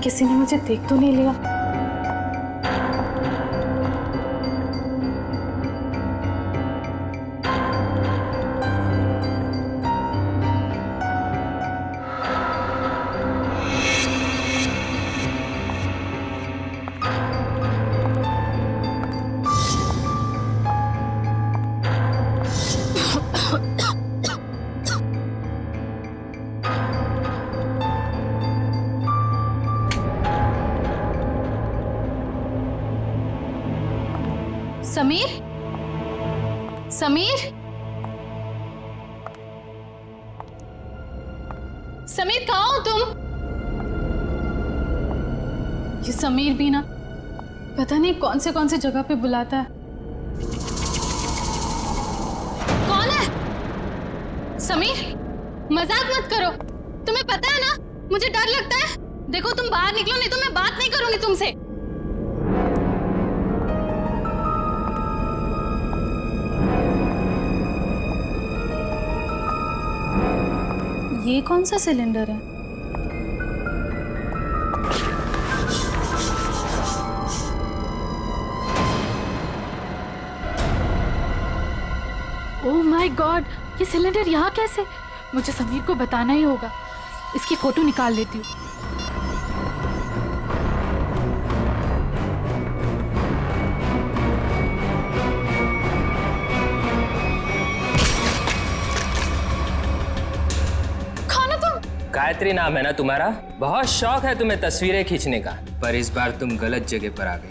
किसी ने मुझे देख तो नहीं लिया। समीर, समीर, समीर कहाँ हो तुम? ये समीर भी ना पता नहीं कौन से जगह पे बुलाता है। कौन है? समीर, मजाक मत करो। तुम्हें पता है ना मुझे डर लगता है। देखो तुम बाहर निकलो नहीं तो मैं बात नहीं करूंगी तुमसे। ये कौन सा सिलेंडर है? ओह माय गॉड, ये सिलेंडर यहाँ कैसे? मुझे समीर को बताना ही होगा। इसकी फोटो निकाल लेती हूँ। गायत्री नाम है ना तुम्हारा? बहुत शौक है तुम्हें तस्वीरें खींचने का, पर इस बार तुम गलत जगह पर आ गई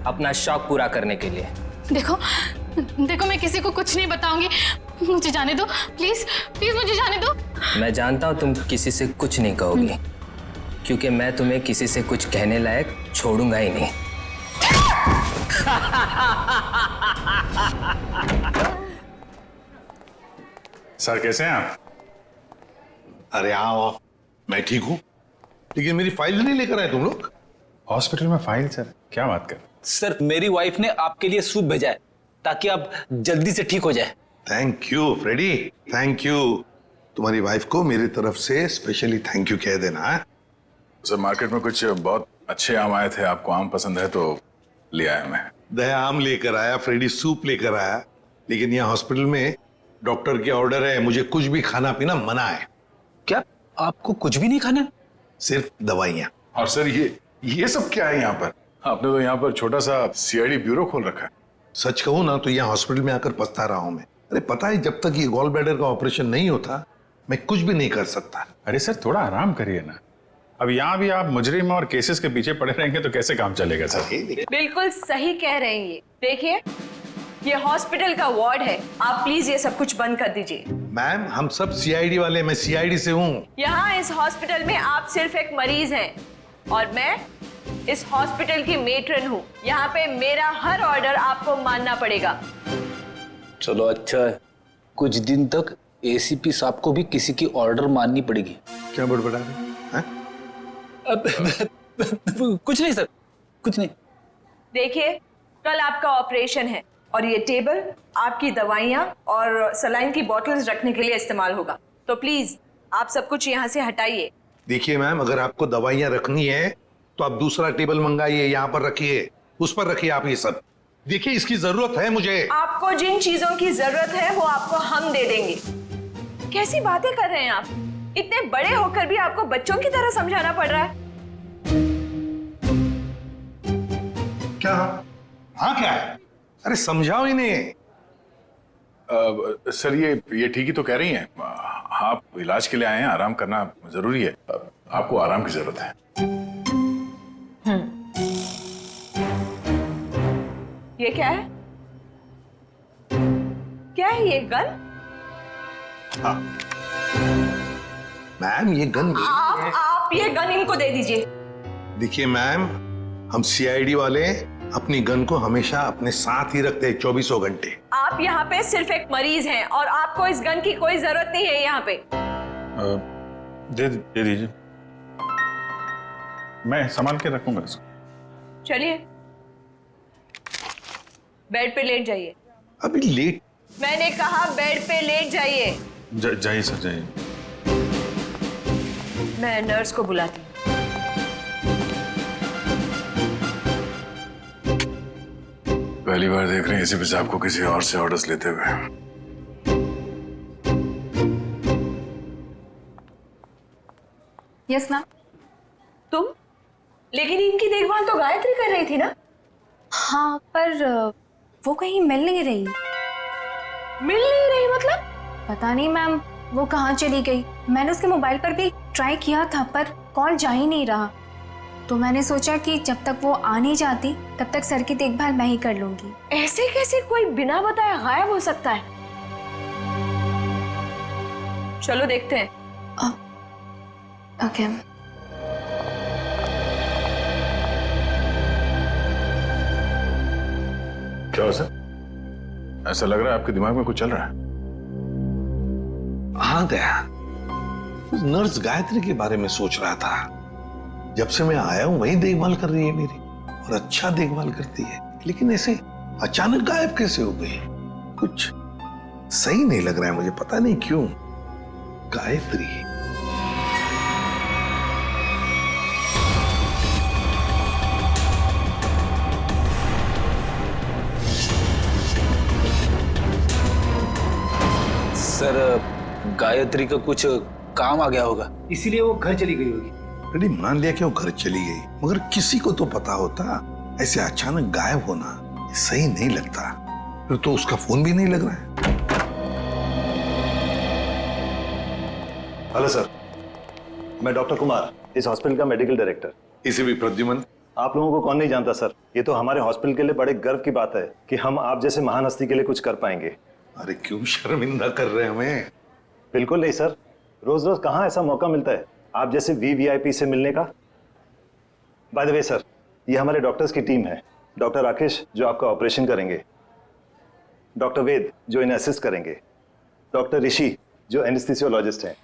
अपना शौक पूरा करने के लिए। देखो देखो, मैं किसी को कुछ नहीं बताऊंगी। मुझे जाने दो प्लीज, प्लीज मुझे जाने दो। मैं जानता हूँ तुम किसी से कुछ नहीं कहोगी, क्योंकि मैं तुम्हें किसी से कुछ कहने लायक छोड़ूंगा ही नहीं। सर कैसे हैं आप? अरे आओ, मैं ठीक हूँ, लेकिन मेरी फाइल नहीं लेकर आए तुम लोग। हॉस्पिटल में फाइल? सर क्या बात कर? सर मेरी वाइफ ने आपके लिए सूप भेजा है ताकि आप जल्दी से ठीक हो जाए। Thank you Freddy, thank you. तुम्हारी वाइफ को मेरी तरफ से स्पेशली थैंक यू कह देना। सर मार्केट में कुछ बहुत अच्छे आम आए थे, आपको आम पसंद है तो ले आया मैं। दया आम लेकर आया, फ्रेडी सूप लेकर आया, लेकिन यहाँ हॉस्पिटल में डॉक्टर के ऑर्डर है, मुझे कुछ भी खाना पीना मना है। क्या आपको कुछ भी नहीं खाना? सिर्फ दवाइयाँ। और सर ये सब क्या है यहाँ पर? आपने तो यहाँ पर छोटा सा सीआईडी ब्यूरो खोल रखा है। सच कहूँ ना तो यहाँ हॉस्पिटल में आकर पछता रहा हूँ मैं। अरे पता है, जब तक ये गॉल ब्लैडर का ऑपरेशन नहीं होता मैं कुछ भी नहीं कर सकता। अरे सर थोड़ा आराम करिए ना। अब यहाँ भी आप मुजरिम और केसेस के पीछे पड़े रहेंगे तो कैसे काम चलेगा सर? बिल्कुल सही कह रहे हैं ये। देखिए ये हॉस्पिटल का वार्ड है, आप प्लीज ये सब कुछ बंद कर दीजिए। मैम हम सब सीआईडी वाले, मैं सीआईडी से हूँ। यहाँ इस हॉस्पिटल में आप सिर्फ एक मरीज हैं और मैं इस हॉस्पिटल की मेट्रन हूँ। यहाँ पे मेरा हर ऑर्डर आपको मानना पड़ेगा। चलो अच्छा है, कुछ दिन तक एसीपी साहब को भी किसी की ऑर्डर माननी पड़ेगी। क्या बड़बड़ा रहे हैं? कुछ नहीं सर, कुछ नहीं। देखिए कल आपका ऑपरेशन है और ये टेबल आपकी दवाइयाँ और सलाइन की बॉटल्स रखने के लिए इस्तेमाल होगा, तो प्लीज आप सब कुछ यहाँ से हटाइए। देखिए मैम, अगर आपको दवाइयाँ रखनी है तो आप दूसरा टेबल मंगाइए, यहाँ पर रखिए, उस पर रखिए आप ये सब। देखिए इसकी जरूरत है मुझे। आपको जिन चीजों की जरूरत है वो आपको हम दे देंगे। कैसी बातें कर रहे हैं आप? इतने बड़े होकर भी आपको बच्चों की तरह समझाना पड़ रहा है। क्या? हाँ क्या है? अरे समझाओ इन्हें। सर ये ठीक ही तो कह रही हैं। आप इलाज के लिए आए हैं, आराम करना जरूरी है। आपको आराम की जरूरत है। ये क्या है? क्या है ये गन? हाँ मैम, ये गन आप ये गन इनको दे दीजिए। देखिए मैम, हम सीआईडी वाले अपनी गन को हमेशा अपने साथ ही रखते हैं 24 घंटे। आप यहाँ पे सिर्फ एक मरीज हैं और आपको इस गन की कोई जरूरत नहीं है यहाँ पे। दे दीजिए, मैं संभाल के रखूंगा इसको। चलिए बेड पे लेट जाइए। अभी लेट? मैंने कहा बेड पे लेट जाइए। जाइए सर, जाइए। मैं नर्स को बुलाती हूँ। पहली बार देख रहे हैं एसीपी साहब को किसी और से ऑर्डर्स लेते हुए। Yes ma'am. तुम? लेकिन इनकी देखभाल तो गायत्री कर रही थी ना? हाँ, पर वो कहीं मिल नहीं रही। मिल नहीं रही मतलब? पता नहीं मैम, वो कहाँ चली गई। मैंने उसके मोबाइल पर भी ट्राई किया था पर कॉल जा ही नहीं रहा। तो मैंने सोचा कि जब तक वो आ नहीं जाती तब तक सर की देखभाल मैं ही कर लूंगी। ऐसे कैसे कोई बिना बताए गायब हो सकता है? चलो देखते हैं। ओके। क्या हो सर? ऐसा लग रहा है आपके दिमाग में कुछ चल रहा है। हाँ दया, नर्स गायत्री के बारे में सोच रहा था। जब से मैं आया हूं वही देखभाल कर रही है मेरी, और अच्छा देखभाल करती है। लेकिन ऐसे अचानक गायब कैसे हो गई? कुछ सही नहीं लग रहा है मुझे, पता नहीं क्यों। गायत्री सर, गायत्री का कुछ काम आ गया होगा, इसीलिए वो घर चली गई होगी। अरे मान लिया कि वो घर चली गई, मगर किसी को तो पता होता। ऐसे अचानक गायब होना सही नहीं लगता। फिर तो उसका फोन भी नहीं लग रहा है। हेलो सर, मैं डॉक्टर कुमार, इस हॉस्पिटल का मेडिकल डायरेक्टर। इसे भी प्रद्युमन। आप लोगों को कौन नहीं जानता सर, ये तो हमारे हॉस्पिटल के लिए बड़े गर्व की बात है कि हम आप जैसे महान हस्ती के लिए कुछ कर पाएंगे। अरे क्यों शर्मिंदा कर रहे हैं हमें? बिल्कुल नहीं सर, रोज रोज कहाँ ऐसा मौका मिलता है आप जैसे वीवीआईपी से मिलने का। बाय द वे सर, ये हमारे डॉक्टर्स की टीम है। डॉक्टर राकेश जो आपका ऑपरेशन करेंगे, डॉक्टर वेद जो इन्हें असिस्ट करेंगे, डॉक्टर ऋषि जो एनेस्थीसियोलॉजिस्ट हैं।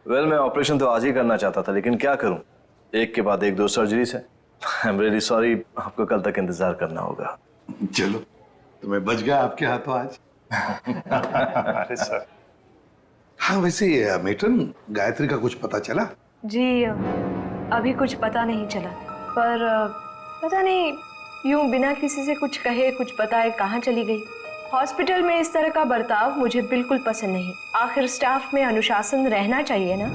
वेल, मैं ऑपरेशन तो आज ही करना चाहता था, लेकिन क्या करूं, एक के बाद एक 2 सर्जरीज है। आई एम रियली सॉरी, आपको कल तक इंतजार करना होगा। चलो, तो मैं बच गया आपके हाथों आज। अरे सर। हाँ, वैसे मेटन, गायत्री का कुछ पता चला? जी अभी कुछ पता नहीं चला, पर पता नहीं यूं बिना किसी से कुछ कहे कुछ बताए कहाँ चली गई। हॉस्पिटल में इस तरह का बर्ताव मुझे बिल्कुल पसंद नहीं। आखिर स्टाफ में अनुशासन रहना चाहिए ना।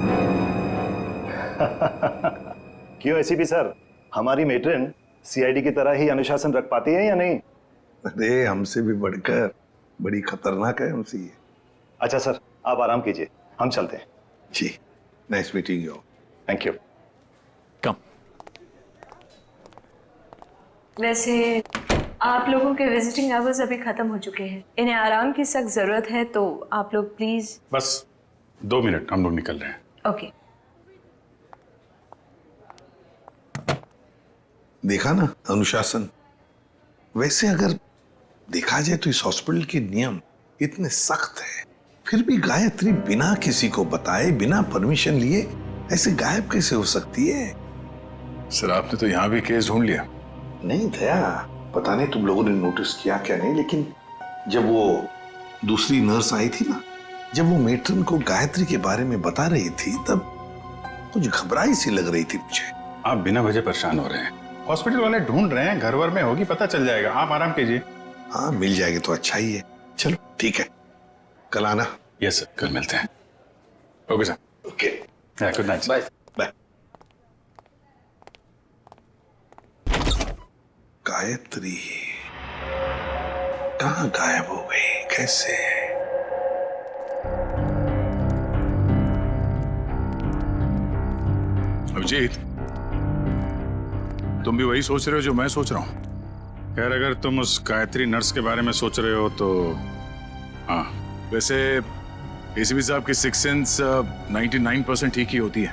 क्यों एसीपी सर, हमारी मेट्रन सीआईडी की तरह ही अनुशासन रख पाती है या नहीं? अरे हमसे भी बढ़कर बड़ी खतरनाक है हमसे ये। अच्छा सर, आप आराम कीजिए, हम चलते हैं। जी, nice meeting you. Thank you. Come. वैसे आप लोगों के विजिटिंग आवर्स अभी खत्म हो चुके हैं, इन्हें आराम की सख्त जरूरत है, तो आप लोग प्लीज। बस 2 मिनट, हम लोग निकल रहे हैं। ओके। देखा ना अनुशासन। वैसे अगर देखा जाए तो इस हॉस्पिटल के नियम इतने सख्त हैं, फिर भी गायत्री बिना किसी को बताए, बिना परमिशन लिए ऐसे गायब कैसे हो सकती है? सर, आपने तो यहाँ भी केस ढूंढ लिया। नहीं दया, पता नहीं तुम लोगों ने नोटिस किया क्या नहीं, लेकिन जब वो दूसरी नर्स आई थी ना, जब वो मेट्रन को गायत्री के बारे में बता रही थी, तब कुछ घबराई सी लग रही थी मुझे। आप बिना वजह परेशान हो रहे हैं। हॉस्पिटल वाले ढूंढ रहे हैं, घर वर में होगी, पता चल जाएगा। आप आराम कीजिए। हाँ, मिल जाएगी तो अच्छा ही है। चलो ठीक है, कल आना। यस सर, कल मिलते हैं। Okay sir. Okay, good night. Bye. Bye. Gayatri कहाँ गायब हो गई, कैसे? अभिजीत, तुम भी वही सोच रहे हो जो मैं सोच रहा हूँ? यार, अगर तुम उस गायत्री नर्स के बारे में सोच रहे हो तो हाँ, वैसे एसीपी साहब की सिक्स सेंस 99% ठीक ही होती है।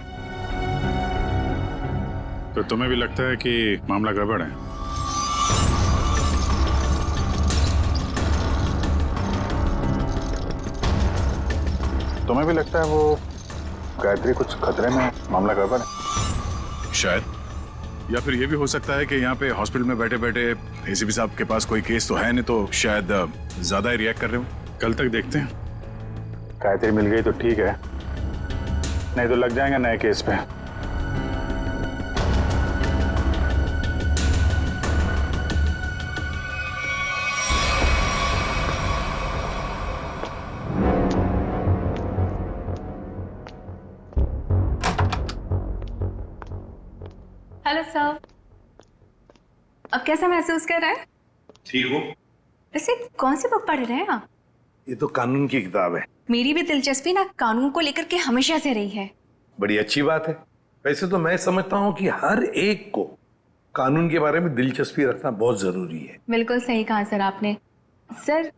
तो तुम्हें भी लगता है कि मामला गड़बड़ है? तुम्हें भी लगता है वो गायत्री कुछ खतरे में, मामला गड़बड़ है? शायद, या फिर ये भी हो सकता है कि यहाँ पे हॉस्पिटल में बैठे बैठे एसीपी साहब के पास कोई केस तो है नहीं, तो शायद ज्यादा ही रिएक्ट कर रहे हो। कल तक देखते हैं। गायत्री मिल गई तो ठीक है, नहीं तो लग जाएंगे नए केस पे। Hello sir. अब कैसा महसूस कर रहा है? ठीक हो? वैसे कौन सी बुक पढ़ रहे हैं आप? ये तो कानून की किताब है। मेरी भी दिलचस्पी ना कानून को लेकर के हमेशा से रही है। बड़ी अच्छी बात है। वैसे तो मैं समझता हूँ कि हर एक को कानून के बारे में दिलचस्पी रखना बहुत जरूरी है। बिल्कुल सही कहा सर आपने। सर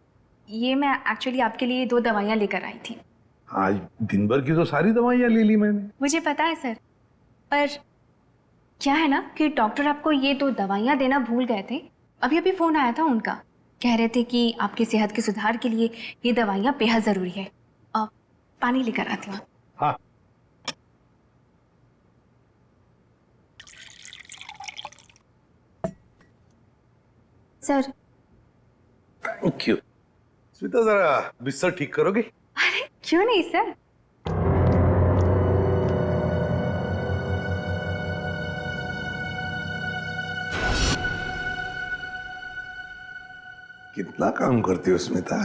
ये मैं एक्चुअली आपके लिए 2 दवाइयाँ लेकर आई थी। आज दिन भर की तो सारी दवाइयाँ ले ली मैंने। मुझे पता है सर, पर क्या है ना कि डॉक्टर आपको ये 2 दवाइयाँ देना भूल गए थे। अभी अभी फोन आया था उनका, कह रहे थे कि आपकी सेहत के सुधार के लिए ये दवाइयाँ बेहद जरूरी है। अब पानी लेकर आती हूँ। हाँ, सर। Thank you. स्मिता जरा बिस्तर ठीक करोगे? अरे क्यों नहीं सर। कितना काम करती हो स्मिता?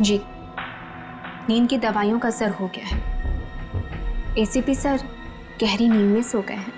जी, नींद की दवाइयों का असर हो गया है। एसीपी सर गहरी नींद में सो गए हैं।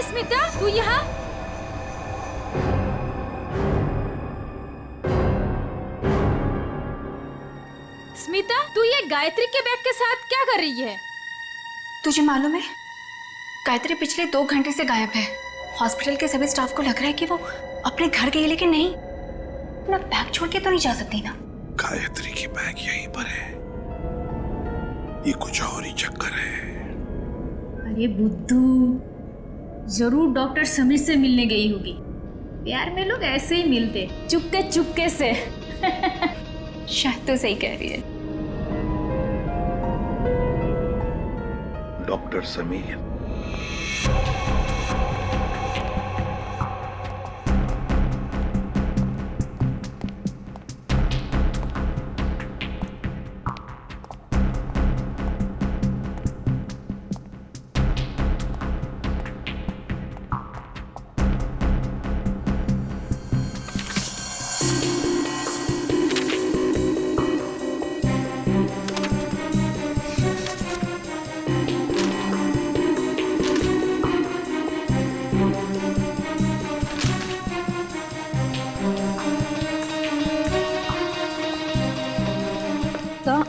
स्मिता तू यहाँ? स्मिता तू ये गायत्री के बैग के साथ क्या कर रही है? तुझे मालूम है गायत्री पिछले 2 घंटे से गायब है। हॉस्पिटल के सभी स्टाफ को लग रहा है कि वो अपने घर गई, लेकिन नहीं, अपना बैग छोड़ के तो नहीं जा सकती ना। गायत्री की बैग यहीं पर है, ये कुछ और ही चक्कर है। अरे बुद्धू, जरूर डॉक्टर समीर से मिलने गई होगी। प्यार में लोग ऐसे ही मिलते, चुपके चुपके से। शायद तो सही कह रही है। डॉक्टर समीर,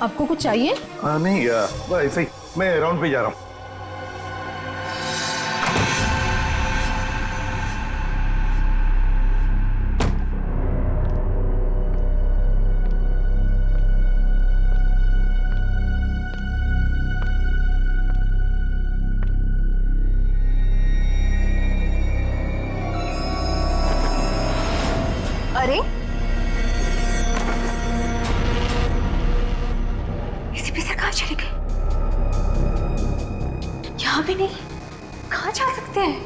आपको कुछ चाहिए? नहीं बस ऐसे ही, मैं राउंड पे जा रहा हूँ। अरे एसीपी सर कहाँ चले गए? यहाँ भी नहीं, कहाँ जा सकते हैं?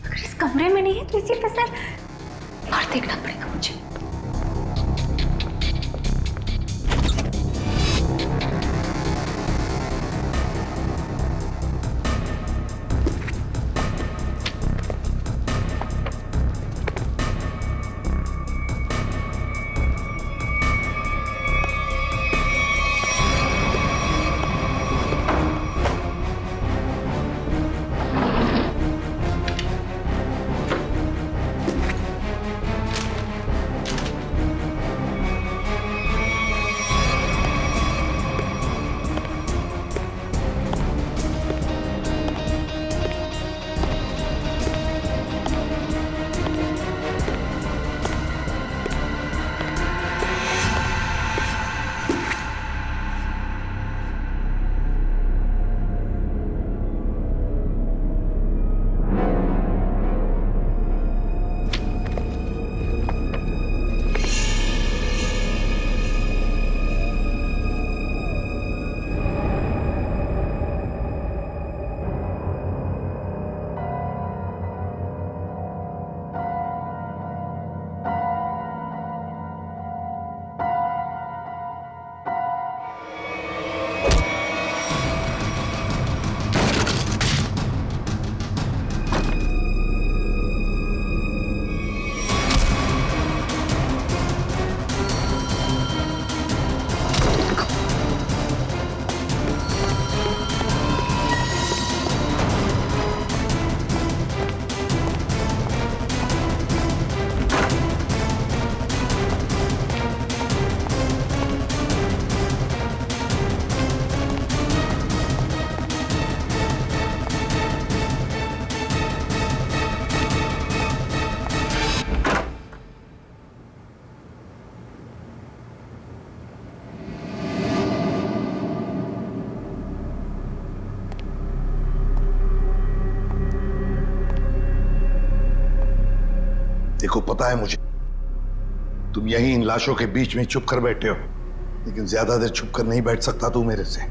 अगर इस कमरे में नहीं है तो एसीपी सर बाहर देखना पड़ेगा मुझे। देखो, पता है मुझे तुम यहीं इन लाशों के बीच में चुप कर बैठे हो, लेकिन ज्यादा देर छुप कर नहीं बैठ सकता तू मेरे से।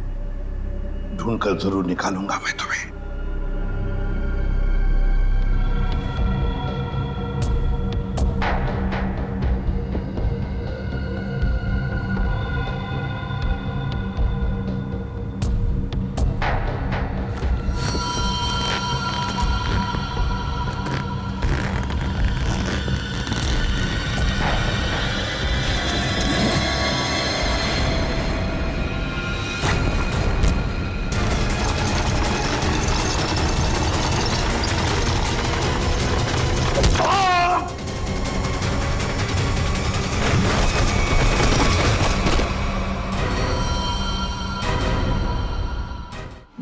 ढूंढ कर जरूर निकालूंगा मैं तुम्हें।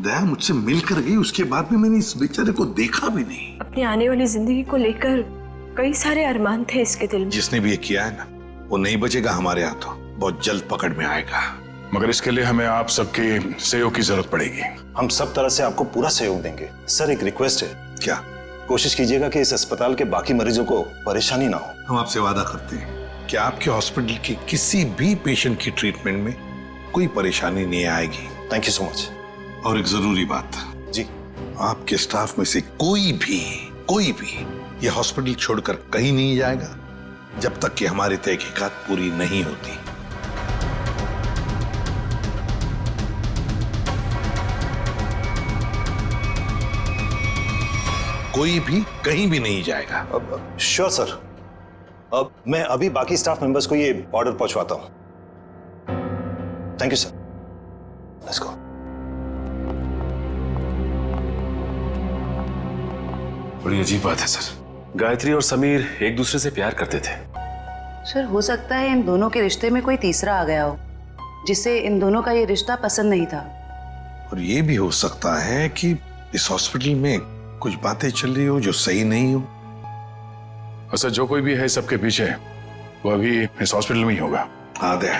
दया मुझसे मिलकर गई, उसके बाद भी मैंने इस बेचारे को देखा भी नहीं। अपनी आने वाली जिंदगी को लेकर कई सारे अरमान थे इसके दिल में। जिसने भी ये किया है ना, वो नहीं बचेगा हमारे हाथों, बहुत जल्द पकड़ में आएगा। मगर इसके लिए हमें आप सबके सहयोग की जरूरत पड़ेगी। हम सब तरह से आपको पूरा सहयोग देंगे। सर एक रिक्वेस्ट है, क्या? कोशिश कीजिएगा कि इस अस्पताल के बाकी मरीजों को परेशानी ना हो। हम आपसे वादा करते हैं कि आपके हॉस्पिटल के किसी भी पेशेंट की ट्रीटमेंट में कोई परेशानी नहीं आएगी। Thank you so much. और एक जरूरी बात जी, आपके स्टाफ में से कोई भी ये हॉस्पिटल छोड़कर कहीं नहीं जाएगा जब तक कि हमारी तहकीकात पूरी नहीं होती। कोई भी कहीं भी नहीं जाएगा। Sure sir. अब मैं अभी बाकी स्टाफ मेंबर्स को ये ऑर्डर पहुंचवाता हूं। Thank you sir. Let's go. बड़ी अजीब बात है सर, गायत्री और समीर एक दूसरे से प्यार करते थे। सर हो सकता है इन दोनों के रिश्ते में कोई तीसरा आ गया हो जिससे इन दोनों का ये रिश्ता पसंद नहीं था। और ये भी हो सकता है कि इस हॉस्पिटल में कुछ बातें चल रही हो जो सही नहीं हो। अच्छा, जो कोई भी है सबके पीछे, वो अभी इस हॉस्पिटल में ही होगा। आधे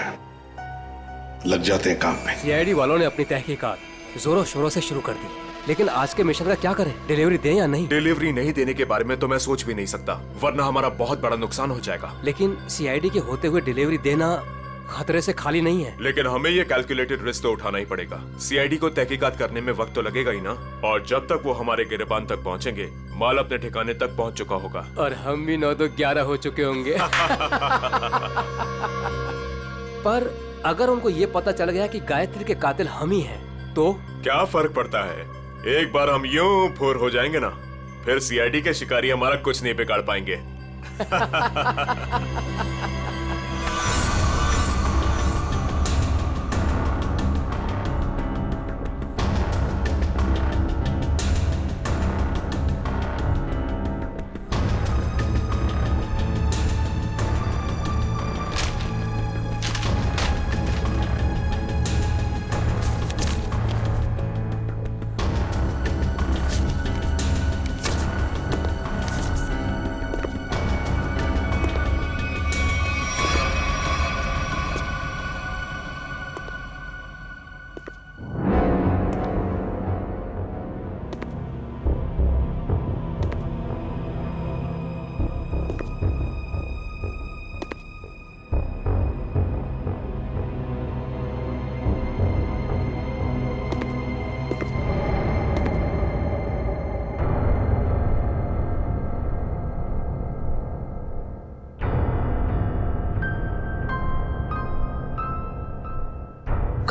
लग जाते हैं काम पे। सीआईडी वालों ने अपनी तहकीकात जोरों शोरों से शुरू कर दी, लेकिन आज के मिशन का क्या करें? डिलीवरी दें या नहीं? डिलीवरी नहीं देने के बारे में तो मैं सोच भी नहीं सकता, वरना हमारा बहुत बड़ा नुकसान हो जाएगा। लेकिन सीआईडी के होते हुए डिलीवरी देना खतरे से खाली नहीं है। लेकिन हमें ये कैलकुलेटेड रिस्क तो उठाना ही पड़ेगा। सीआईडी को तहकीकात करने में वक्त तो लगेगा ही ना, और जब तक वो हमारे गिरबान तक पहुंचेंगे माल अपने ठिकाने तक पहुंच चुका होगा। और हम भी 9 तो 11 हो चुके होंगे। पर अगर उनको ये पता चल गया कि गायत्री के कातिल हम ही हैं, तो क्या फर्क पड़ता है? एक बार हम यूं फूर हो जाएंगे ना, फिर सीआईडी के शिकारी हमारा कुछ नहीं बिगाड़ पाएंगे।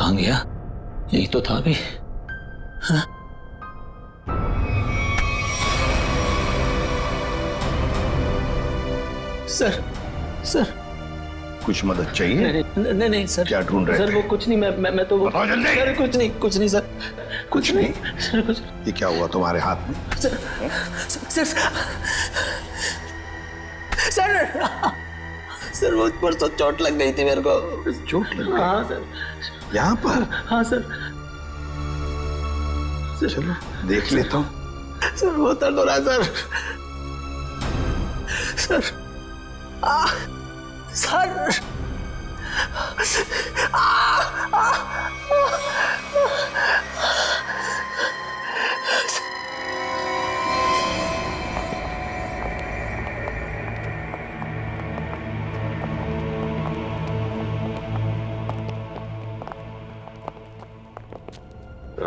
कहाँ गया? यही तो था अभी। हाँ? सर सर कुछ मदद चाहिए? नहीं सर। क्या ढूंढ रहे सर? वो कुछ नहीं, मैं तो बताओ जल्दी। सर कुछ नहीं सर, कुछ नहीं सर, कुछ। ये क्या हुआ तुम्हारे हाथ में? सर सर वो परसों चोट लग गई थी मेरे को। चोट लग गई? हाँ सर। यहाँ पर? हाँ सर। चलो देख लेता हूँ। सर बहुत दर्द हो रहा है सर। सर सर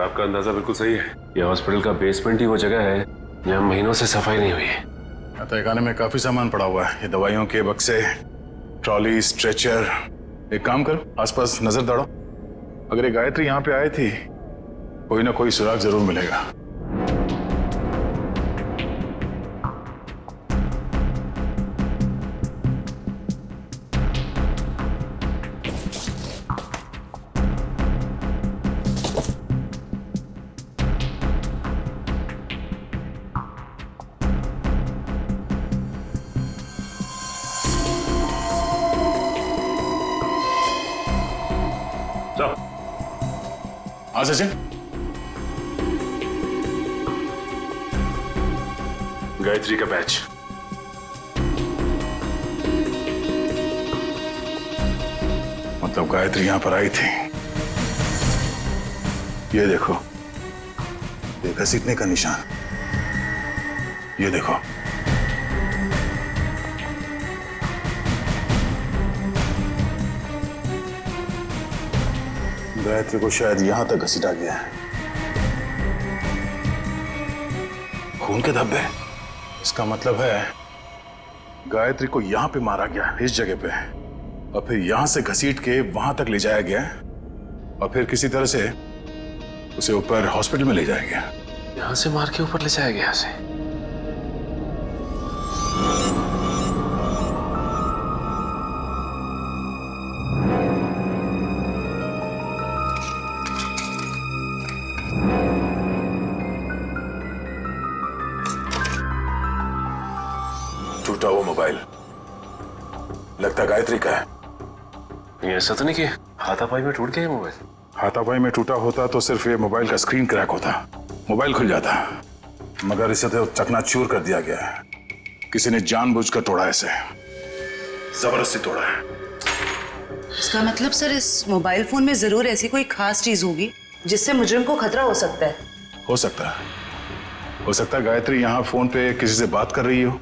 आपका अंदाजा बिल्कुल सही है। यह हॉस्पिटल का बेसमेंट ही वो जगह है जहाँ महीनों से सफाई नहीं हुई है। तहखाने में काफी सामान पड़ा हुआ है, ये दवाइयों के बक्से, ट्रॉली, स्ट्रेचर। एक काम करो, आसपास नजर दौड़ो। अगर ये गायत्री यहाँ पे आई थी, कोई ना कोई सुराग जरूर मिलेगा। हाँ सचिन, गायत्री का बैच। मतलब गायत्री यहाँ पर आई थी, ये देखो, ये घसीटने का निशान। ये देखो, गायत्री को शायद यहां तक घसीटा गया है। खून के धब्बे, इसका मतलब है गायत्री को यहां पे मारा गया, इस जगह पे, और फिर यहां से घसीट के वहां तक ले जाया गया, और फिर किसी तरह से उसे ऊपर हॉस्पिटल में ले जाया गया। यहाँ से मार के ऊपर ले जाया गया उसे। टूटा वो मोबाइल लगता गायत्री का है। ऐसा तो नहीं कि हाथापाई में टूट गया मोबाइल? हाथापाई में टूटा होता तो सिर्फ ये मोबाइल का स्क्रीन क्रैक होता, मोबाइल खुल जाता, मगर इसे तो चकनाचूर कर दिया गया है। किसी ने जानबूझकर तोड़ा, इसे जबरदस्ती तोड़ा है। इसका मतलब सर इस मोबाइल फोन में जरूर ऐसी कोई खास चीज होगी जिससे मुजरिम को खतरा हो सकता है। हो सकता है, हो सकता है गायत्री यहाँ फोन पे किसी से बात कर रही हो,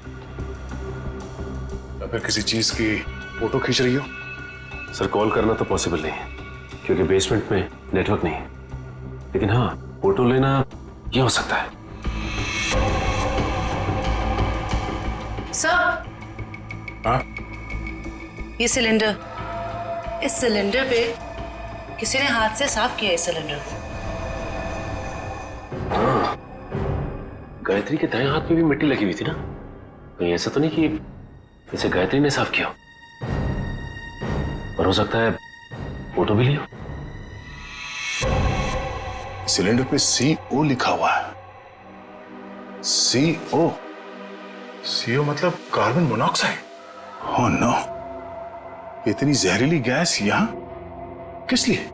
या फिर किसी चीज की फोटो खींच रही हो। सर कॉल करना तो पॉसिबल नहीं है क्योंकि बेसमेंट में नेटवर्क नहीं है, लेकिन हाँ फोटो लेना ये हो सकता है। सर, हाँ? ये सिलेंडर, इस सिलेंडर पे किसी ने हाथ से साफ किया इस सिलेंडर को। हाँ, गायत्री के दाएं हाथ में भी मिट्टी लगी हुई थी ना, कहीं ऐसा तो नहीं कि इसे गायत्री ने साफ किया, और हो सकता है फोटो भी लियो। सिलेंडर पे CO लिखा हुआ है। CO, CO मतलब कार्बन मोनोऑक्साइड। ओह नो, इतनी जहरीली गैस यहां किस लिए?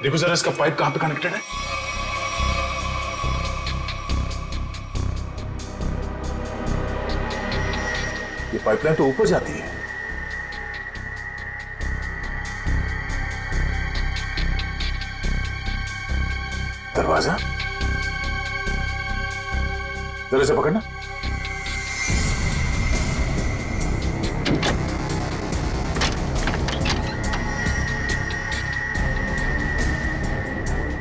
देखो जरा इसका पाइप कहां पे कनेक्टेड है। ये पाइपलाइन तो ऊपर जाती है। दरवाजा जरा से पकड़ना।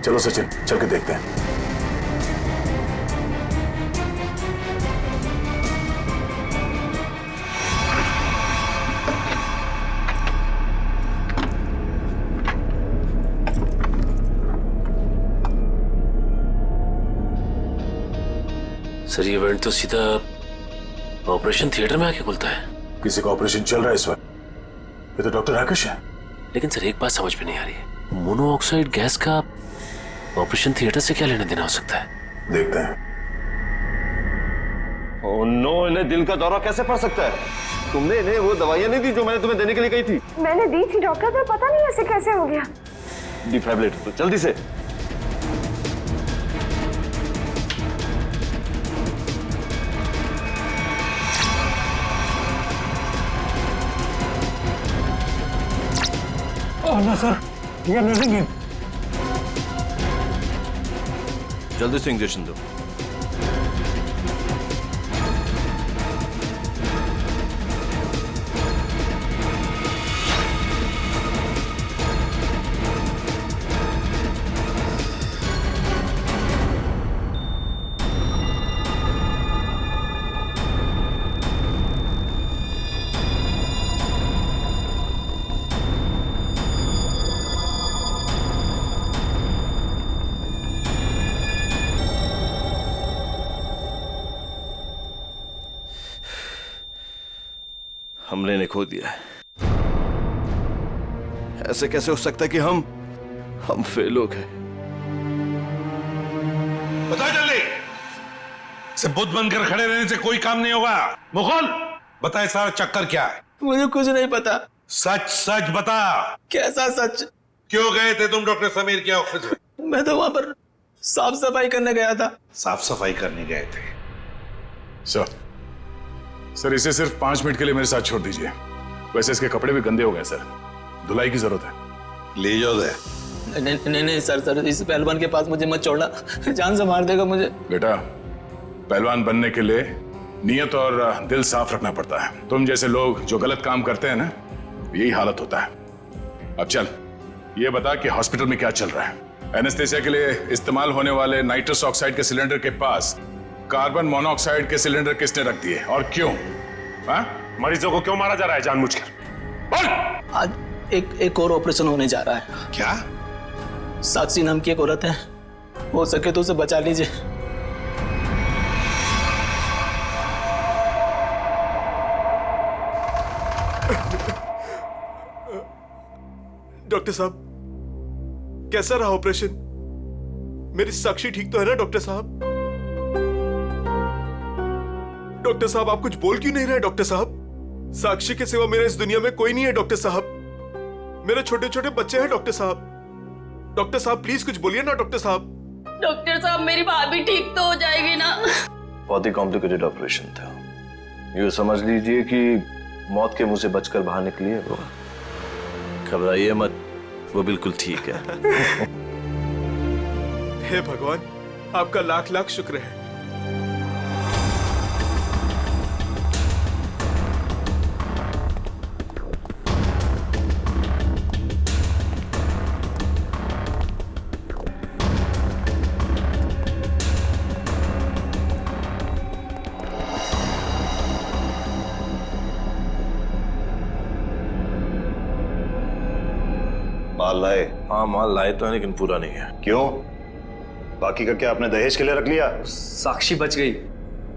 चलो सचिन, चल के देखते हैं। सर ये इवेंट तो सीधा ऑपरेशन थिएटर में आके खुलता है। किसी का ऑपरेशन चल रहा है इस वक्त। ये तो डॉक्टर राकेश है। लेकिन सर एक बात समझ में नहीं आ रही है, मोनोऑक्साइड गैस का ऑपरेशन थिएटर से क्या लेना देना हो सकता है? देखते हैं। ओह नो, इन्हें दिल का दौरा कैसे पड़ सकता है? तुमने इन्हें वो दवाइयां नहीं दी जो मैंने तुम्हें देने के लिए कही थी? मैंने दी थी डॉक्टर, पर पता नहीं ऐसे कैसे हो गया। डिफाइब्रिलेटर तो जल्दी से। ना सर, ये नहीं। जल्दी से इंजेक्शन दो। हमने इन्हें खो दिया है। ऐसे कैसे हो सकता है कि हम फेल हो गए? बता जल्दी, से बुद्ध बनकर खड़े रहने से कोई काम नहीं होगा। मुगल, बताए सारा चक्कर क्या है? मुझे कुछ नहीं पता। सच सच बता। कैसा सच? क्यों गए थे तुम डॉक्टर समीर के ऑफिस में? मैं तो वहां पर साफ सफाई करने गया था। साफ सफाई करने गए थे? सर इसे सिर्फ 5 मिनट के लिए मेरे साथ छोड़ दीजिए। वैसे इसके कपड़े भी गंदे हो गए सर, धुलाई की जरूरत है। ले जाओ दे। नहीं सर, इस पहलवान के पास मुझे मत छोड़ना, जान से मार देगा मुझे। बेटा, पहलवान बनने के लिए नियत और दिल साफ रखना पड़ता है। तुम जैसे लोग जो गलत काम करते हैं ना, यही हालत होता है। अब चल, ये बता कि हॉस्पिटल में क्या चल रहा है? एनेस्थेसिया के लिए इस्तेमाल होने वाले नाइट्रस ऑक्साइड के सिलेंडर के पास कार्बन मोनोऑक्साइड के सिलेंडर किसने रख दिए और क्यों? हाँ? मरीजों को क्यों मारा जा रहा है जानबूझकर? बोल! आज एक और ऑपरेशन होने जा रहा है। क्या? साक्षी नाम की एक औरत है, हो सके तो उसे बचा लीजिए। डॉक्टर साहब, कैसा रहा ऑपरेशन? मेरी साक्षी ठीक तो है ना डॉक्टर साहब? डॉक्टर साहब, आप कुछ बोल क्यों नहीं रहे डॉक्टर साहब? साक्षी के सिवा मेरे इस दुनिया में कोई नहीं है डॉक्टर साहब। मेरे छोटे छोटे बच्चे हैं डॉक्टर साहब। डॉक्टर साहब प्लीज कुछ बोलिए ना डॉक्टर साहब। डॉक्टर साहब, मेरी भाभी ठीक तो हो जाएगी ना? बहुत ही कॉम्प्लिकेटेड ऑपरेशन था। यूँ समझ लीजिए कि मौत के मुंह से बचकर बाहर निकली है वो। घबराइए मत, वो बिल्कुल ठीक है। हे भगवान, आपका लाख लाख शुक्र है। माल लाए? हाँ, माल लाए तो है लेकिन पूरा नहीं है। क्यों? बाकी का क्या आपने दहेज के लिए रख लिया? साक्षी बच गई,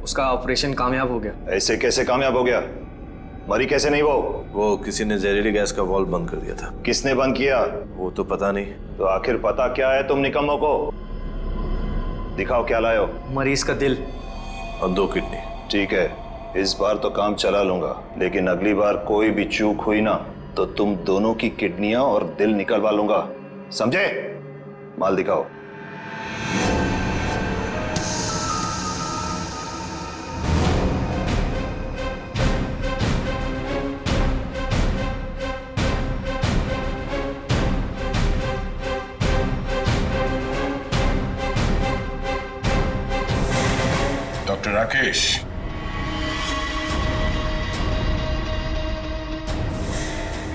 उसका ऑपरेशन कामयाब हो गया। ऐसे कैसे कामयाब हो गया? मरी कैसे नहीं वो किसी ने जहरीली गैस का वाल्व बंद कर दिया था। किसने बंद किया? वो तो पता नहीं। तो आखिर पता क्या है तुम निकम्मों को? दिखाओ क्या लाए हो। मरीज का दिल और 2 किडनी। ठीक है, इस बार तो काम चला लूंगा, लेकिन अगली बार कोई भी चूक हुई ना तो तुम दोनों की किडनियां और दिल निकलवा लूंगा, समझे? माल दिखाओ। डॉक्टर राकेश,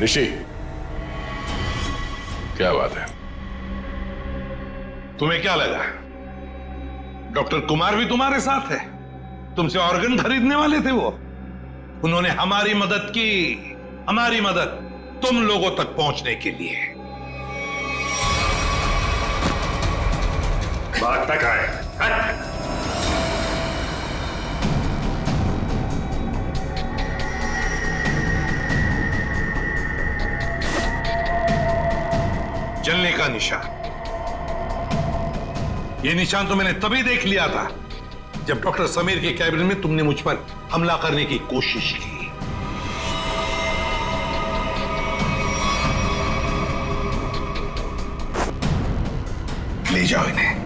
ऋषि, क्या बात है? तुम्हें क्या लगा डॉक्टर कुमार भी तुम्हारे साथ है? तुमसे ऑर्गन खरीदने वाले थे वो। उन्होंने हमारी मदद की, हमारी मदद तुम लोगों तक पहुंचने के लिए। बात तक आए। जलने का निशान, ये निशान तो मैंने तभी देख लिया था जब डॉक्टर समीर के कैबिन में तुमने मुझ पर हमला करने की कोशिश की। ले जाओ इन्हें।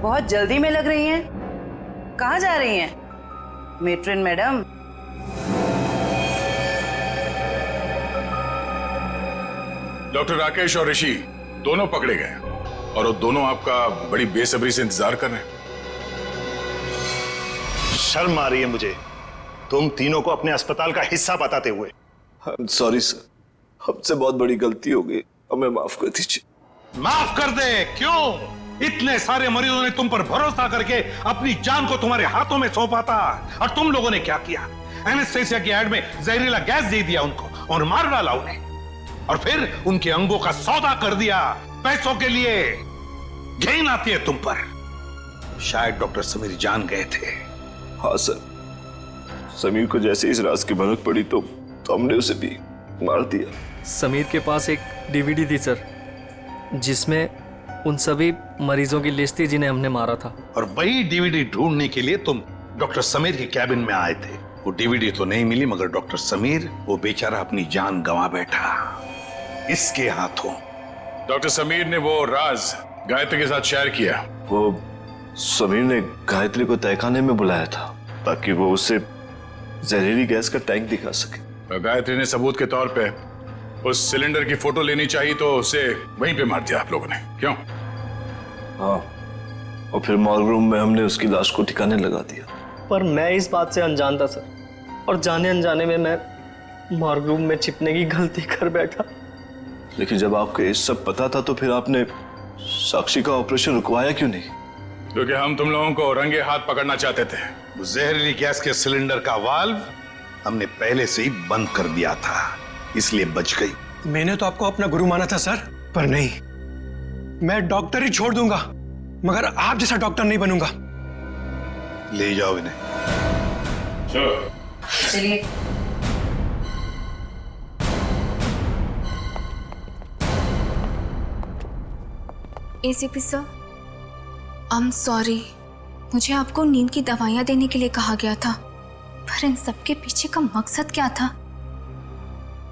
बहुत जल्दी में लग रही हैं। कहाँ जा रही हैं मेट्रिन मैडम? डॉक्टर राकेश और ऋषि दोनों पकड़े गए और वो दोनों आपका बड़ी बेसब्री से इंतजार कर रहे हैं। शर्म आ रही है मुझे तुम तीनों को अपने अस्पताल का हिस्सा बताते हुए। सॉरी सर, हमसे बहुत बड़ी गलती हो गई, हमें माफ कर दीजिए। माफ कर दे? क्यों? इतने सारे मरीजों ने तुम पर भरोसा करके अपनी जान को तुम्हारे हाथों में सौंपा था, और तुम लोगों ने क्या किया? एनेस्थेसिया की एड में जहरीला गैस दे दिया उनको और मार डाला उन्हें, और फिर उनके अंगों का सौदा कर दिया पैसों के लिए। घिन आती है तुम पर। शायद डॉक्टर समीर जान गए थे। हाँ सर, समीर को जैसे इस राज की भनक पड़ी तो हमने उसे भी मार दिया। समीर के पास एक डीवीडी थी सर, जिसमें उन सभी मरीजों की लिस्ट थी जिन्हें हमने मारा था। और वही डीवीडी ढूंढने के लिए तुम डॉक्टर समीर के कैबिन में आए थे। वो डीवीडी तो नहीं मिली, मगर डॉक्टर समीर वो बेचारा अपनी जान गंवा बैठा इसके हाथों। डॉक्टर समीर ने वो राज गायत्री के साथ शेयर किया? वो समीर ने गायत्री को तहखाने में बुलाया था ताकि वो उसे जहरीली गैस का टैंक दिखा सके। और गायत्री ने सबूत के तौर पे उस सिलेंडर की फोटो लेनी चाहिए तो उसे वहीं पे मार दिया आप लोगों ने, क्यों? हाँ, और फिर मॉर्ग रूम में हमने उसकी लाश को ठिकाने लगा दिया। पर मैं इस बात से अनजान था सर, और जाने अनजाने में मैं मॉर्ग रूम में छिपने की गलती कर बैठा। लेकिन जब आपको ये सब पता था तो फिर आपने साक्षी का ऑपरेशन रुकवाया क्यों नहीं? क्योंकि हम तुम लोगों को रंगे हाथ पकड़ना चाहते थे। वो जहरीली गैस के सिलेंडर का वाल्व हमने पहले से ही बंद कर दिया था, इसलिए बच गई। मैंने तो आपको अपना गुरु माना था सर, पर नहीं, मैं डॉक्टर ही छोड़ दूंगा मगर आप जैसा डॉक्टर नहीं बनूंगा। ले जाओ इन्हें। चलिए। ACP sir, I am sorry. मुझे आपको नींद की दवाइयाँ देने के लिए कहा गया था, पर इन सब के पीछे का मकसद क्या था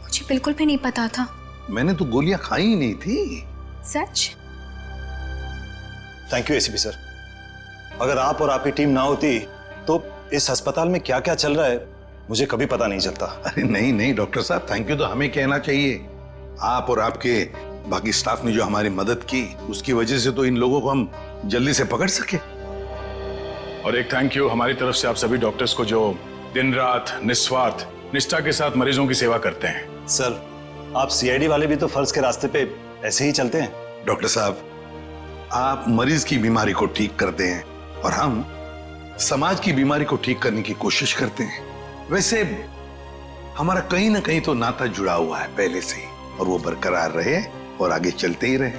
मुझे बिल्कुल भी नहीं पता था। मैंने तो गोलियां खाई ही नहीं थी। सच? Thank you ACP sir. अगर आप और आपकी टीम ना होती तो इस अस्पताल में क्या क्या चल रहा है मुझे कभी पता नहीं चलता। अरे नहीं नहीं डॉक्टर साहब, थैंक यू तो हमें कहना चाहिए। आप और आपके बाकी स्टाफ ने जो हमारी मदद की उसकी वजह से तो इन लोगों को हम जल्दी से पकड़ सके। और एक थैंक यू हमारी तरफ से आप सभी डॉक्टर्स को जो दिन रात निस्वार्थ निष्ठा के साथ मरीजों की सेवा करते हैं। सर, आप सीआईडी वाले भी तो फर्ज के रास्ते पे ऐसे ही चलते हैं। डॉक्टर साहब, आप मरीज की बीमारी को ठीक करते हैं और हम समाज की बीमारी को ठीक करने की कोशिश करते हैं। वैसे हमारा कहीं ना कहीं तो नाता जुड़ा हुआ है पहले से ही, और वो बरकरार रहे और आगे चलते ही रहे।